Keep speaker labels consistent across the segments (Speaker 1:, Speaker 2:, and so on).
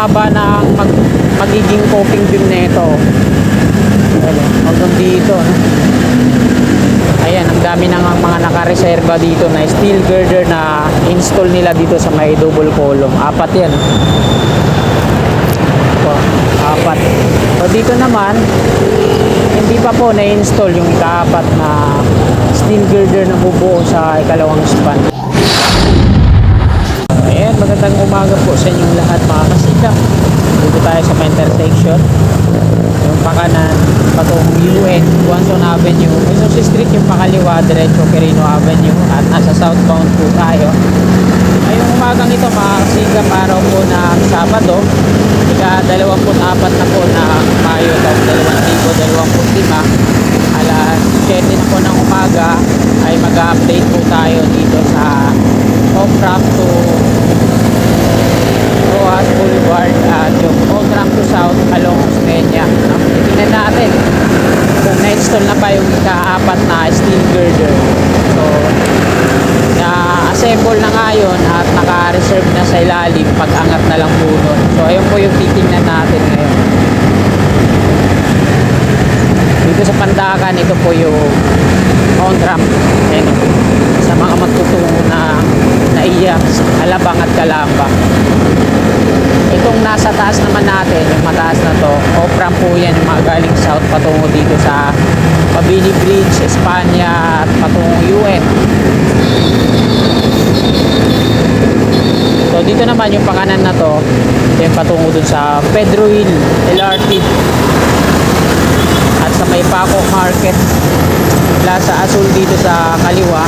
Speaker 1: haba ng magiging coping beam nito. Hanggang dito, no? Ayan, ang dami nang mga nakareserba dito na steel girder na install nila dito sa may double column. 4 yan. So, 4. So dito naman, hindi pa po na-install yung ika-4 na steel girder na bubuo sa ikalawang span. Ayan, magandang umaga po sa inyong lahat mga kasikap. Dito tayo sa intersection. Yung pakanan, patungong UN, Guanzon Avenue, Quezon Street, yung pakaliwa, diretso Quirino Avenue, at nasa southbound po tayo. Ngayong umagang ito mga kasikap, araw po ng Sabado, ika-24 na po na Mayo taong 2025, alas 7 na po ng umaga ay mag-update po tayo dito sa off-ramp to Rojas Boulevard at yung off-ramp to South along Osmeña. Tingnan natin kung na-install na pa yung ika-4 na steel girder. So na-assemble na ngayon at naka-reserve na sa ilalim, pag-angat na lang po nun. So ayun po yung titingnan natin ngayon. Dito sa Pandakan, ito po yung on-ramp sa mga magtutungo na naiyak, Alabang at Calamba. Itong nasa taas naman natin, yung mataas na to, off-ramp po yan, yung mga galing south patungo dito sa Mabini Bridge, Espanya at patungo UN. So dito naman yung pakanan na to, yung patungo dun sa Pedro Hill LRT at sa may Paco Market, Plaza Azul dito sa kaliwa.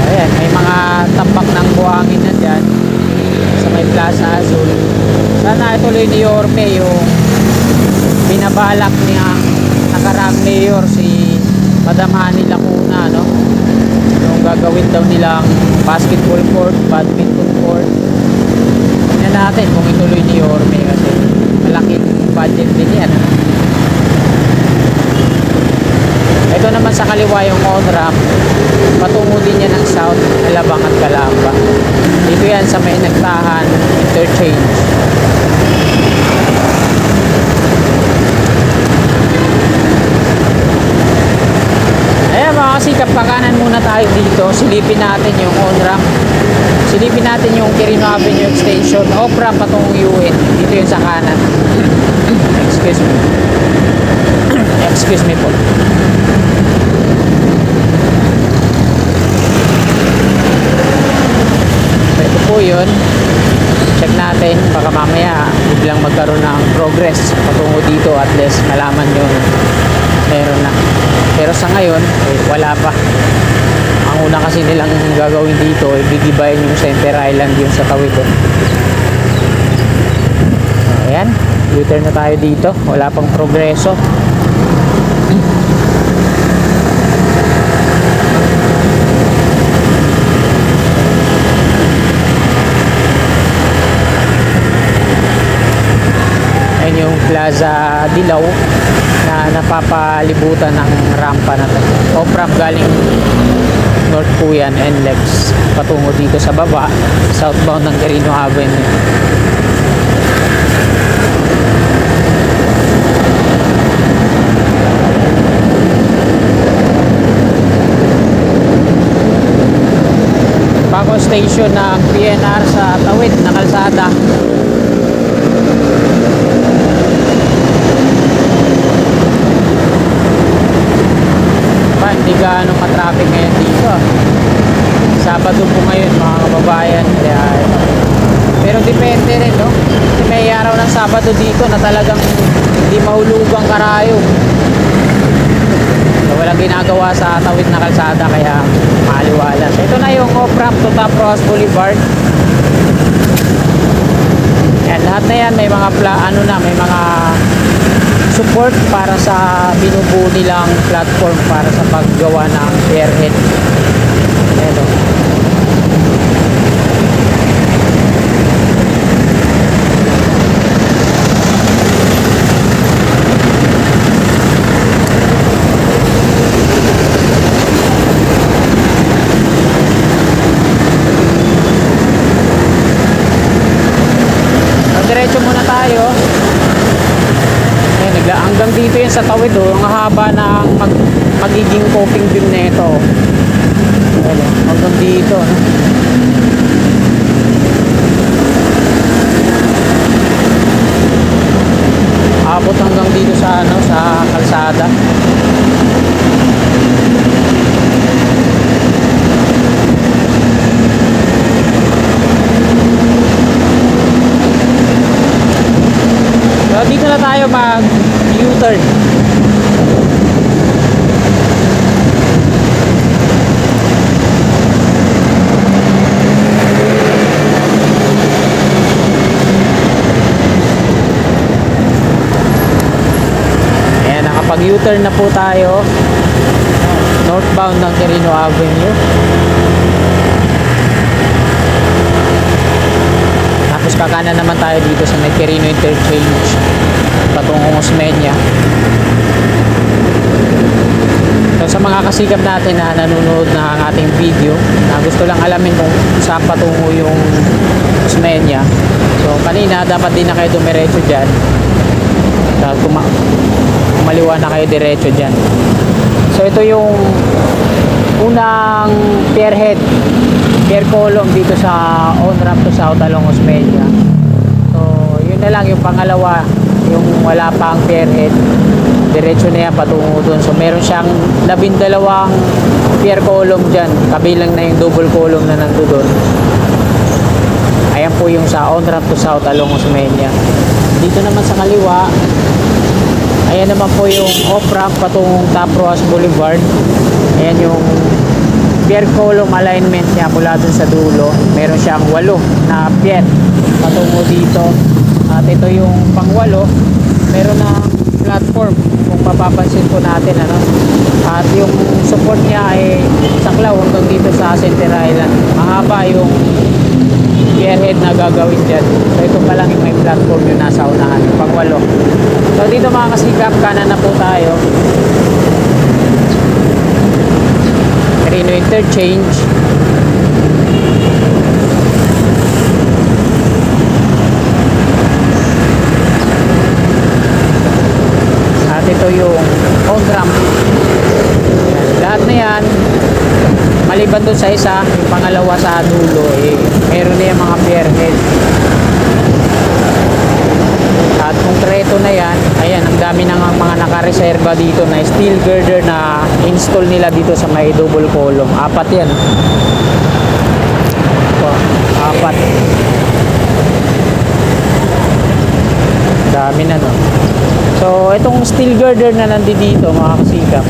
Speaker 1: Ayan, may mga tambak ng buhangin na dyan sa may Plaza Azul. Sana ituloy ni Yorme yung binabalak niya nakaraang mayor si Madam Hani Lacuna, no? Yung gagawin daw nilang basketball court, badminton court. Tingnan natin kung ituloy ni Yorme kasi malaking budget din yan, ano? Ito naman sa kaliwa yung on-ramp, patungo din yan ng south, Alabang at Calamba. Dito yan sa may Nagtahan interchange. Ayan mga kasikap, pakanan muna tayo dito. Silipin natin yung on-ramp. Silipin natin yung Quirino Avenue extension. Off-ramp patungong UN. Dito yung sa kanan. Excuse me. Excuse me po. Ito po yun. Check natin. Baka mamaya biglang magkaroon ng progress patungo dito. At least malaman nyo meron na. Pero sa ngayon, wala pa. Ang una kasi nilang gagawin dito, gigibayin yung Center Island yung sa tawid. Ayan, U-turn na tayo dito. Wala pang progreso. Ayan yung Plaza Dilaw na napapalibutan ng rampa na to. Off-ramp galing north po yan, NLEX patungo dito sa baba, southbound ng Quirino Avenue. Paco station ng PNR sa tawid na kalsada. Hindi gaano ka-traffic ngayon dito. Sabado po ngayon mga kababayan. Kaya, pero depende rin, no? Kasi may araw ng Sabado dito na talagang hindi mahulugang karayo. So, walang ginagawa sa tawid na kalsada kaya maliwalas. Ito na yung off-ramp to Top Rojas Boulevard. Yan, lahat na yan may mga may mga support para sa binubuo nilang platform para sa paggawa ng spearhead. Ayan, o. yan sa tawid oh. Ang haba ng magiging coping beam na ito. Ayan, hanggang dito, no? Abot hanggang dito sa ano, sa kalsada. So dito na tayo mag U-turn. Pag U-turn na po tayo northbound ng Quirino Avenue. Tapos kakanan naman tayo dito sa may Quirino Interchange patungong Osmeña. So sa mga kasikap natin na nanonood na ang ating video na gusto lang alamin kung saan patungo yung Osmeña, so kanina dapat din na kayo dumiretso dyan. Kumaliwa na kayo diretso dyan. So ito yung unang pierhead, pier column dito sa on-ramp to South along Osmeña. So yun na lang yung pangalawa, yung wala pang pierhead, diretso na yan patungo dun. So meron siyang 12 pier column dyan, kabilang na yung double column na nandoon. Ayan po yung sa on-ramp to South along Osmeña. Dito naman sa kaliwa, ayan naman po yung off-ramp patungong Top Roas Boulevard. Ayan yung pier column alignment niya mula dun sa dulo. Meron siyang 8 na pier patungo dito. At ito yung pang-8. Meron na platform kung mapapansin po natin, ano. At yung support niya ay saklaw hanggang dito sa Center Island. Mahaba yung pierhead na gagawin dyan. So ito pa lang yung may platform yung nasa unahan, yung pang-8. So dito mga kasikap, kanan na po tayo. Quirino Interchange. At ito yung on-ramp. Lahat na yan, maliban dun sa isa, yung pangalawa sa dulo, meron na yung mga pierhead. At konkreto na yan, ayan, ang dami nang mga nakareserba dito na steel girder na install nila dito sa may double column. 4 yan. So, 4. Dami na, no? So itong steel girder na nandito mga kasikap,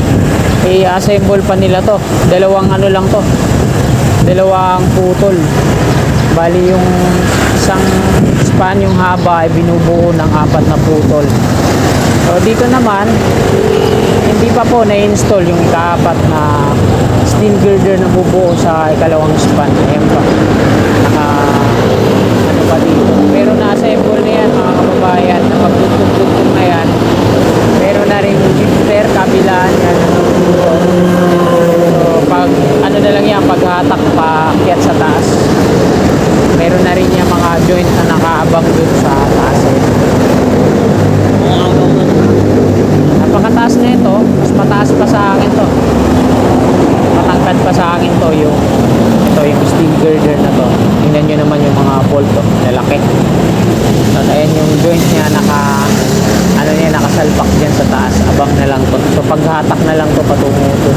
Speaker 1: i-assemble pa nila to. Dalawang ano lang to, dalawang putol. Bali yung isang span, yung haba ay binubuo ng 4 na putol. So dito naman hindi pa po na-install yung ika-4 na steel girder na bubuo sa ikalawang span. Ayan pa, naka ano pa dito, pero na-assemble na yan mga kababayan. Na magdugtog-dugtog na yan. Meron na rin yung shifter kabilaan yan. So pag ano na lang yan, paghatak pa akyat sa taas, meron na rin yung mga joint na nakaabang dun sa taas. Napakataas na ito. Mas mataas pa sa akin to, matangkad pa sa akin to yung ito, yung steel girder na to. Tingnan nyo naman yung mga bolt to, lalaki. So ayan yung joint niya, ano niya, nakasalpak dyan sa taas. Abang na lang to. So paghatak na lang to patungo to.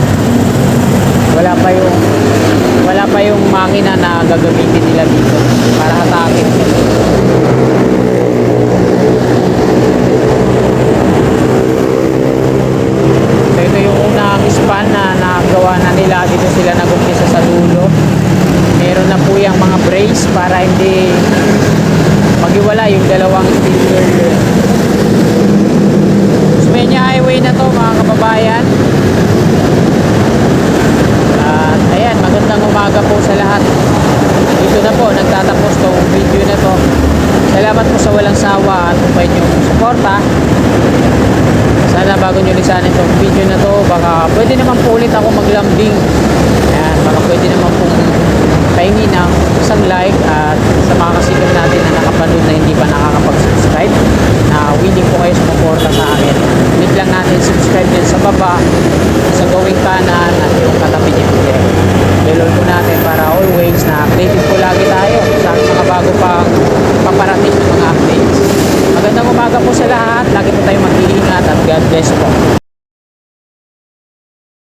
Speaker 1: Wala pa yung makina na gagamitin nila dito para hatakin. So ito yung unang span na nagawa na nila. Dito sila nag-umpisa sa dulo. Meron na po yung mga brace para hindi maghiwala yung dalawang steel girder. Osmeña Highway na to mga kababayan. At ayan, magandang umaga po sa lahat. Dito na po nagtatapos tong video na to. Salamat po sa walang sawa at upay niyong suporta. Sana bago nyo lisanin itong video na to, baka pwede naman po ulit ako maglambing. Ayan, baka pwede naman po pahingi ng isang like. At sa mga kasikap natin na nakapanood na hindi pa nakakapag-subscribe, na willing po kayo kayo sumuporta sa akin. Click lang natin subscribe din sa baba, sa gawing kanan at yung katabi niya. Bell po natin para always na updated po lagi tayo sa mga bago pang paparating ng mga updates. Magandang umaga po sa lahat. Lagi po tayo mag-iingat at God bless po.